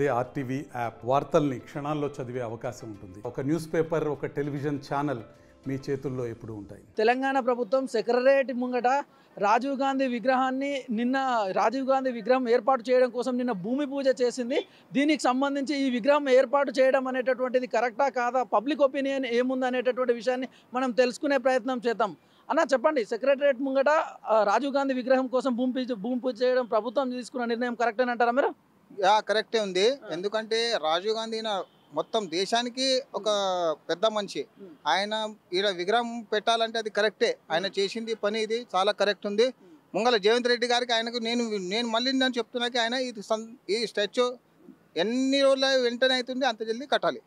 అదే RTV app వార్తల్ని క్షణాల్లో చదివే అవకాశం ఉంటుంది. ఒక న్యూస్ పేపర్, ఒక టెలివిజన్ ఛానల్ మీ చేతుల్లో ఎప్పుడూ ఉంటాయి. తెలంగాణ ప్రభుత్వం సెక్రటేరియట్ ముంగట రాజీవ్ గాంధీ విగ్రహం ఏర్పాటు చేయడం కోసం నిన్న భూమి పూజ చేసింది. దీనికి సంబంధించి ఈ విగ్రహం ఏర్పాటు చేయడం అనేటటువంటిది కరెక్టా కాదా, పబ్లిక్ ఒపీనియన్ ఏముంది అనేటటువంటి విషయాన్ని మనం తెలుసుకునే ప్రయత్నం చేద్దాం. అన్న చెప్పండి, సెక్రటేరియట్ ముంగట రాజీవ్ గాంధీ విగ్రహం కోసం భూమి పూజ చేయడం ప్రభుత్వం తీసుకున్న నిర్ణయం కరెక్ట్ అని అంటారా మీరు? కరెక్టే ఉంది. ఎందుకంటే రాజీవ్ గాంధీ మొత్తం దేశానికి ఒక పెద్ద మనిషి. ఆయన ఈడ విగ్రహం పెట్టాలంటే అది కరెక్టే. ఆయన చేసింది పని ఇది చాలా కరెక్ట్ ఉంది. ముంగల జయంత్ రెడ్డి గారికి ఆయనకు నేను మళ్ళీ నేను చెప్తున్నాకి ఆయన ఈ స్టాచ్యూ ఎన్ని రోజుల వెంటనే అవుతుంది అంత జల్దీ కట్టాలి.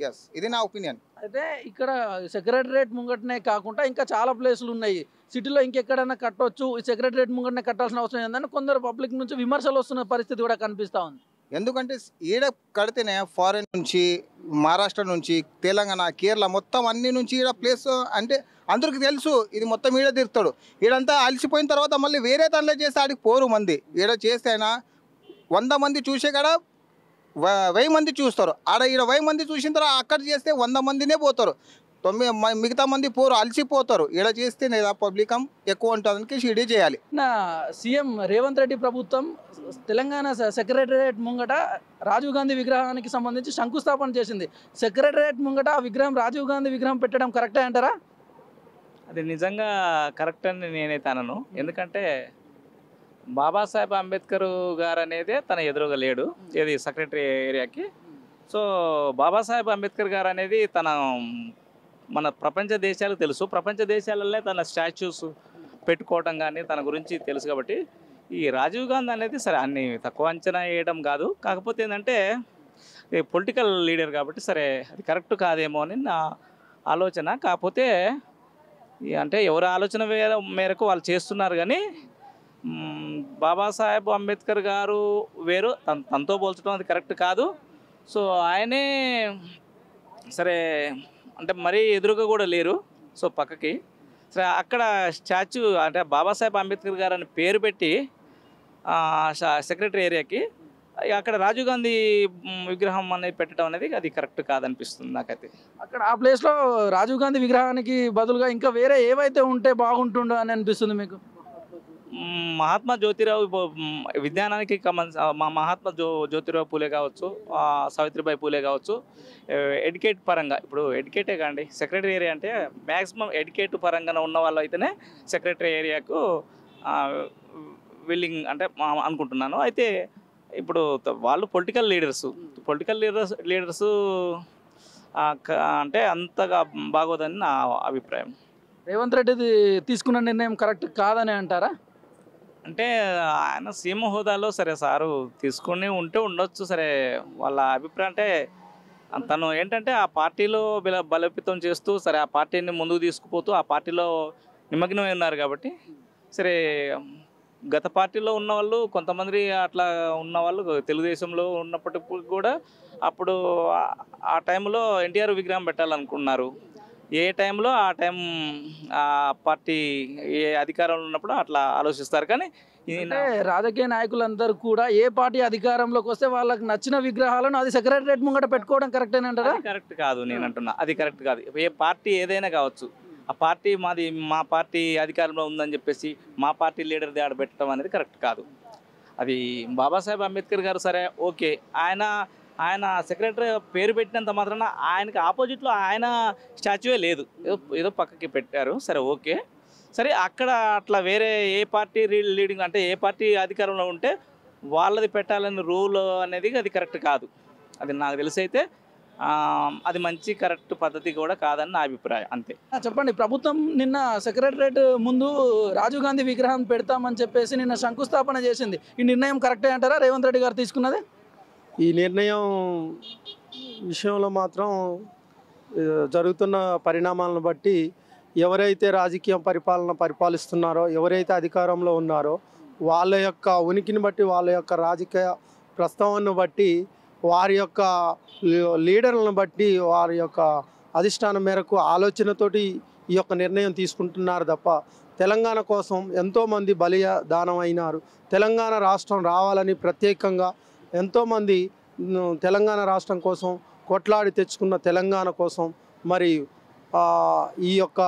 ఎస్, ఇది నా ఒపీనియన్. అయితే ఇక్కడ సెక్రటరేట్ ముంగటనే కాకుండా ఇంకా చాలా ప్లేసులు ఉన్నాయి సిటీలో, ఇంకెక్కడైనా కట్టవచ్చు. ఈ సెక్రటరేట్ ముంగటనే కట్టాల్సిన అవసరం ఏంటంటే కొందరు పబ్లిక్ నుంచి విమర్శలు వస్తున్న పరిస్థితి కూడా కనిపిస్తూ ఉంది. ఎందుకంటే ఈడ కడితేనే ఫారెన్ నుంచి, మహారాష్ట్ర నుంచి, తెలంగాణ, కేరళ మొత్తం అన్ని నుంచి ఈడ ప్లేస్ అంటే అందరికి తెలుసు. ఇది మొత్తం ఈడ తిరుగుతాడు. ఈడంతా అలసిపోయిన తర్వాత మళ్ళీ వేరే దానిలో చేస్తే ఆడికి పోరు మంది. ఈడ చేస్తే అయినా 100 మంది చూసే కాడ 1000 మంది చూస్తారు. ఆడ ఈడ 1000 మంది చూసిన తర్వాత అక్కడ చేస్తే 100 మందినే పోతారు. మిగతా మంది పోరు, అలసిపోతారు. ఈడ చేస్తే పబ్లికం ఎక్కువ ఉంటుందని షిడీ చేయాలి. నా సీఎం రేవంత్ రెడ్డి ప్రభుత్వం తెలంగాణ సెక్రటేరియట్ ముంగట రాజీవ్ గాంధీ విగ్రహానికి సంబంధించి శంకుస్థాపన చేసింది. సెక్రటేరియట్ ముంగట ఆ విగ్రహం రాజీవ్ గాంధీ విగ్రహం పెట్టడం కరెక్టే అంటారా? అది నిజంగా కరెక్ట్ అని నేనైతే అనను. ఎందుకంటే బాబాసాహెబ్ అంబేద్కర్ గారు అనేది తన ఎదురుగా లేడు ఇది సెక్రటరీ ఏరియాకి. సో బాబాసాహెబ్ అంబేద్కర్ గారు అనేది మన ప్రపంచ దేశాలకు తెలుసు. ప్రపంచ దేశాలలో తన స్టాచ్యూస్ పెట్టుకోవడం కానీ తన గురించి తెలుసు. కాబట్టి ఈ రాజీవ్ గాంధీ అనేది సరే అన్ని తక్కువ అంచనా వేయడం కాదు. కాకపోతే ఏంటంటే పొలిటికల్ లీడర్ కాబట్టి సరే అది కరెక్ట్ కాదేమో అని నా ఆలోచన. కాకపోతే అంటే ఎవరి ఆలోచన మేరకు వాళ్ళు చేస్తున్నారు. కానీ బాబాసాహెబ్ అంబేద్కర్ గారు వేరు, తనతో పోల్చడం అది కరెక్ట్ కాదు. సో ఆయనే సరే అంటే మరీ ఎదురుగా కూడా లేరు. సో పక్కకి సరే అక్కడ స్టాచ్యూ అంటే బాబాసాహెబ్ అంబేద్కర్ గారు అని పేరు పెట్టి సెక్రటరీ ఏరియాకి అక్కడ రాజీవ్ గాంధీ విగ్రహం అనేది పెట్టడం అనేది అది కరెక్ట్ కాదనిపిస్తుంది నాకైతే. అక్కడ ఆ ప్లేస్లో రాజీవ్ గాంధీ విగ్రహానికి బదులుగా ఇంకా వేరే ఏవైతే ఉంటే బాగుంటుండో అని అనిపిస్తుంది మీకు? మహాత్మా జ్యోతిరావు విజ్ఞానానికి మహాత్మా జ్యోతిరావు పూలే కావచ్చు, సావిత్రిబాయి పూలే కావచ్చు, ఎడ్యుకేట్ పరంగా ఇప్పుడు ఎడ్యుకేటే కాండి సెక్రటరీ ఏరియా అంటే మ్యాక్సిమం ఎడ్యుకేట్ పరంగా ఉన్న వాళ్ళు అయితేనే సెక్రటరీ ఏరియాకు విల్లింగ్ అంటే అనుకుంటున్నాను. అయితే ఇప్పుడు వాళ్ళు పొలిటికల్ లీడర్స్ అంటే అంతగా బాగోదని నా అభిప్రాయం. రేవంత్ రెడ్డి తీసుకున్న నిర్ణయం కరెక్ట్ కాదని అంటారా? అంటే ఆయన సీఎం హోదాలో సరే సారు తీసుకుని ఉండొచ్చు. సరే వాళ్ళ అభిప్రాయం అంటే తను ఏంటంటే ఆ పార్టీలో బలోపేతం చేస్తూ సరే ఆ పార్టీని ముందుకు తీసుకుపోతూ ఆ పార్టీలో నిమగ్నమై ఉన్నారు. కాబట్టి సరే గత పార్టీలో ఉన్నవాళ్ళు కొంతమంది అట్లా ఉన్నవాళ్ళు తెలుగుదేశంలో ఉన్నప్పటికీ కూడా అప్పుడు ఆ టైంలో ఎన్టీఆర్ విగ్రహం పెట్టాలనుకున్నారు. ఏ టైంలో ఆ టైం ఆ పార్టీ ఏ అధికారంలో ఉన్నప్పుడు అట్లా ఆలోచిస్తారు. కానీ రాజకీయ నాయకులందరూ కూడా ఏ పార్టీ అధికారంలోకి వస్తే వాళ్ళకి నచ్చిన విగ్రహాలను అది సెక్రటరేట్ ముంగట పెట్టుకోవడం కరెక్టేనంటారా? కరెక్ట్ కాదు నేను అంటున్నా, అది కరెక్ట్ కాదు. ఏ పార్టీ ఏదైనా కావచ్చు, ఆ పార్టీ మా పార్టీ అధికారంలో ఉందని చెప్పేసి మా పార్టీ లీడర్ది ఆడ పెట్టడం అనేది కరెక్ట్ కాదు. అది బాబాసాహెబ్ అంబేద్కర్ గారు సరే ఓకే, ఆయన సెక్రటరీ పేరు పెట్టినంత మాత్రాన ఆయనకి ఆపోజిట్లో ఆయన స్టాచ్యూవే లేదు, ఏదో పక్కకి పెట్టారు. సరే ఓకే, సరే అక్కడ అట్లా వేరే ఏ పార్టీ లీడింగ్ అంటే ఏ పార్టీ అధికారంలో ఉంటే వాళ్ళది పెట్టాలని రూల్ అనేది అది కరెక్ట్ కాదు. అది నాకు తెలిసి అయితే అది మంచి కరెక్ట్ పద్ధతి కూడా కాదని నా అభిప్రాయం, అంతే. చెప్పండి, ప్రభుత్వం నిన్న సెక్రటరేట్ ముందు రాజీవ్ గాంధీ విగ్రహం పెడతామని చెప్పేసి నిన్న శంకుస్థాపన చేసింది. ఈ నిర్ణయం కరెక్టే అంటారా రేవంత్ రెడ్డి గారు తీసుకున్నది? ఈ నిర్ణయం విషయంలో మాత్రం జరుగుతున్న పరిణామాలను బట్టి ఎవరైతే రాజకీయ పరిపాలిస్తున్నారో, ఎవరైతే అధికారంలో ఉన్నారో వాళ్ళ యొక్క ఉనికిని బట్టి, వాళ్ళ యొక్క రాజకీయ ప్రస్తావనను బట్టి, వారి యొక్క లీడర్లను బట్టి, వారి యొక్క అధిష్టానం మేరకు ఆలోచనతోటి ఈ యొక్క నిర్ణయం తీసుకుంటున్నారు తప్ప తెలంగాణ కోసం ఎంతోమంది బలిదానం అయినారు. తెలంగాణ రాష్ట్రం రావాలని ప్రత్యేకంగా ఎంతోమంది తెలంగాణ రాష్ట్రం కోసం కొట్లాడి తెచ్చుకున్న తెలంగాణ కోసం మరి ఈ యొక్క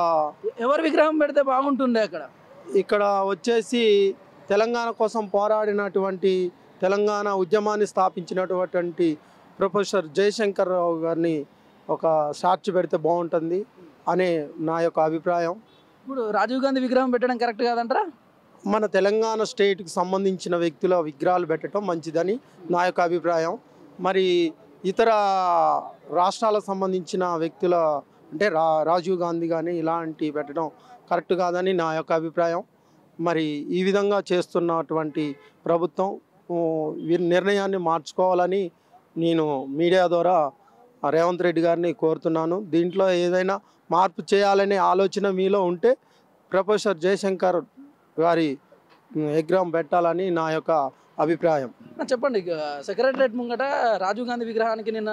ఎవరి విగ్రహం పెడితే బాగుంటుండే అక్కడ? ఇక్కడ వచ్చేసి తెలంగాణ కోసం పోరాడినటువంటి తెలంగాణ ఉద్యమాన్ని స్థాపించినటువంటి ప్రొఫెసర్ జయశంకర్ రావు గారిని ఒక స్టాచ్యూ పెడితే బాగుంటుంది అనే నా యొక్క అభిప్రాయం. ఇప్పుడు రాజీవ్ గాంధీ విగ్రహం పెట్టడం కరెక్ట్ కాదంటారా? మన తెలంగాణ స్టేట్కి సంబంధించిన వ్యక్తుల విగ్రహాలు పెట్టడం మంచిదని నా యొక్క అభిప్రాయం. మరి ఇతర రాష్ట్రాలకు సంబంధించిన వ్యక్తుల అంటే రాజీవ్ గాంధీ కానీ ఇలాంటివి పెట్టడం కరెక్ట్ కాదని నా యొక్క అభిప్రాయం. మరి ఈ విధంగా చేస్తున్నటువంటి ప్రభుత్వం నిర్ణయాన్ని మార్చుకోవాలని నేను మీడియా ద్వారా రేవంత్ రెడ్డి గారిని కోరుతున్నాను. దీంట్లో ఏదైనా మార్పు చేయాలనే ఆలోచన మీలో ఉంటే ప్రొఫెసర్ జయశంకర్ గారి విగ్రహం పెట్టాలని నా యొక్క అభిప్రాయం. చెప్పండి, సెక్రటరేట్ ముంగట రాజీవ్ గాంధీ విగ్రహానికి నిన్న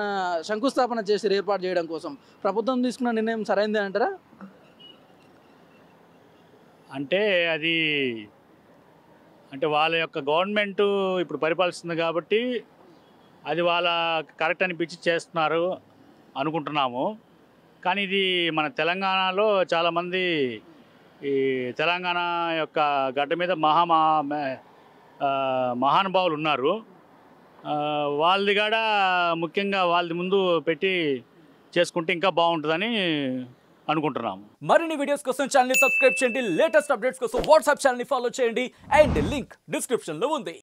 శంకుస్థాపన చేసి ఏర్పాటు చేయడం కోసం ప్రభుత్వం తీసుకున్న నిర్ణయం సరైందే అంటారా? అంటే అది అంటే వాళ్ళ యొక్క గవర్నమెంట్ ఇప్పుడు పరిపాలిస్తుంది కాబట్టి అది వాళ్ళ కరెక్ట్ అనిపించి చేస్తున్నారు అనుకుంటున్నాము. కానీ ఇది మన తెలంగాణలో చాలామంది ఈ తెలంగాణ యొక్క గడ్డ మీద మహానుభావులు ఉన్నారు. వాళ్ళది కూడా ముఖ్యంగా వాళ్ళది ముందు పెట్టి చేసుకుంటే ఇంకా బాగుంటుందని అనుకుంటున్నాము. మరిన్ని వీడియోస్ కోసం ఛానల్ ని సబ్స్క్రైబ్ చేయండి. లేటెస్ట్ అప్డేట్స్ కోసం వాట్సాప్ ఛానల్ ని ఫాలో చేయండి. అండ్ లింక్ డిస్క్రిప్షన్ లో ఉంది.